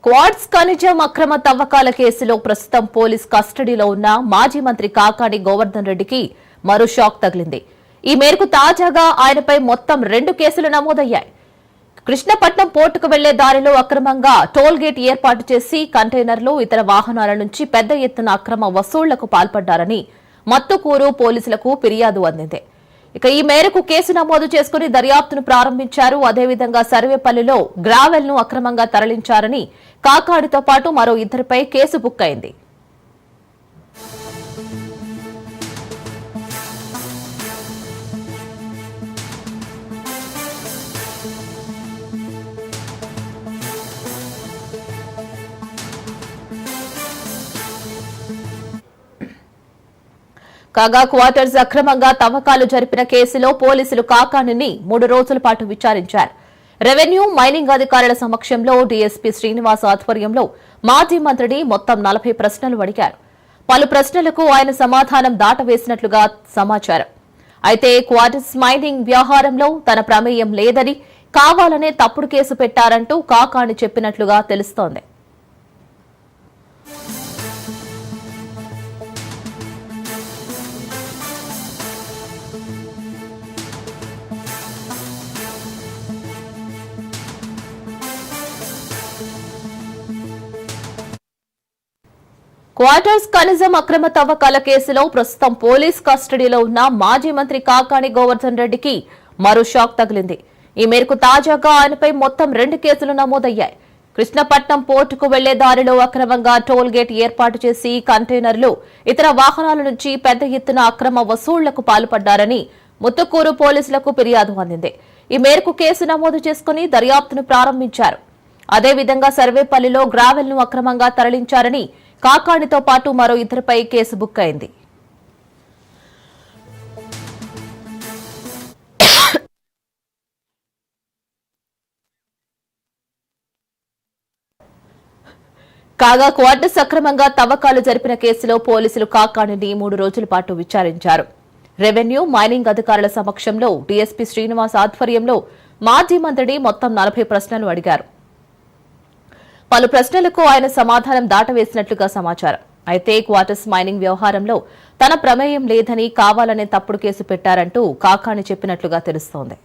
Quartz ఖనిజం అక్రమ తవ్వకాల కేసులో ప్రస్తుతం పోలీస్ కస్టడీలో ఉన్న మాజీ మంత్రి కాకాణి గోవర్ధన్ రెడ్డికి మరో షాక్ తగిలింది. ఈ మేరకు తాజాగా ఆయనపై మొత్తం 2 కేసులు నమోదయ్యాయి. కృష్ణపట్నం పోర్టుకు వెళ్లే దారిలో అక్రమంగా టోల్ గేట్ ఏర్పాటు చేసి కంటైనర్లు, ఇతర వాహనాల నుంచి పెద్ద ఎత్తున అక్రమ వసూళ్లకు పాల్పడ్డారని మత్తుకూరు పోలీసులకు ఫిర్యాదు అందింది. ఇక ఈ మేరకు కేసు నమోదు చేసుకుని దర్యాప్తును ప్రారంభించారు. అదేవిధంగా సర్వేపల్లిలో గ్రావెల్ ను అక్రమంగా తరలించారని కాకాడితో పాటు మరో 2పై కేసు బుక్ అయింది. కాగా క్వార్టర్స్ అక్రమంగా తవ్వకాలు జరిపిన కేసులో పోలీసులు కాకాణిని 3 రోజుల పాటు విచారించారు. రెవెన్యూ, మైనింగ్ అధికారుల సమక్షంలో డీఎస్పీ శ్రీనివాస్ ఆధ్వర్యంలో మాజీ మంత్రిని మొత్తం 40 ప్రశ్నలు అడిగారు. పలు ప్రశ్నలకు ఆయన సమాధానం దాటవేసినట్లుగా సమాచారం. అయితే క్వార్టర్స్ మైనింగ్ వ్యవహారంలో తన ప్రమేయం లేదని, కావాలనే తప్పుడు కేసు పెట్టారంటూ కాకాణి చెప్పినట్లుగా తెలుస్తోంది. క్వార్టర్స్ ఖనిజం అక్రమ తవ్వకాల కేసులో ప్రస్తుతం పోలీస్ కస్టడీలో ఉన్న మాజీ మంత్రి కాకాణి గోవర్ధన్ రెడ్డికి మరో షాక్ తగిలింది. ఈ మేరకు తాజాగా ఆయనపై మొత్తం 2 కేసులు నమోదయ్యాయి. కృష్ణపట్నం పోర్టుకు వెళ్లే దారిలో అక్రమంగా టోల్ గేట్ ఏర్పాటు చేసి కంటైనర్లు, ఇతర వాహనాల నుంచి పెద్ద ఎత్తున అక్రమ వసూళ్లకు పాల్పడ్డారని ముత్తుకూరు పోలీసులకు ఫిర్యాదు అందింది. ఈ మేరకు కేసు నమోదు చేసుకుని దర్యాప్తును ప్రారంభించారు. అదేవిధంగా సర్వేపల్లిలో గ్రావెల్ ను అక్రమంగా తరలించారని కాకాణితో పాటు మరో 2పై కేసు బుక్ అయింది. కాగా క్వార్టర్స్ అక్రమంగా తవ్వకాలు జరిపిన కేసులో పోలీసులు కాకాణిని 3 రోజుల పాటు విచారించారు. రెవెన్యూ, మైనింగ్ అధికారుల సమక్షంలో డీఎస్పీ శ్రీనివాస్ ఆధ్వర్యంలో మాజీ మంత్రిని మొత్తం 40 ప్రశ్నలు అడిగారు. పలు ప్రశ్నలకు ఆయన సమాధానం దాటవేసినట్లుగా సమాచారం. అయితే క్వార్టర్స్ మైనింగ్ వ్యవహారంలో తన ప్రమేయం లేదని, కావాలనే తప్పుడు కేసు పెట్టారంటూ కాకాణి చెప్పినట్లుగా తెలుస్తోంది.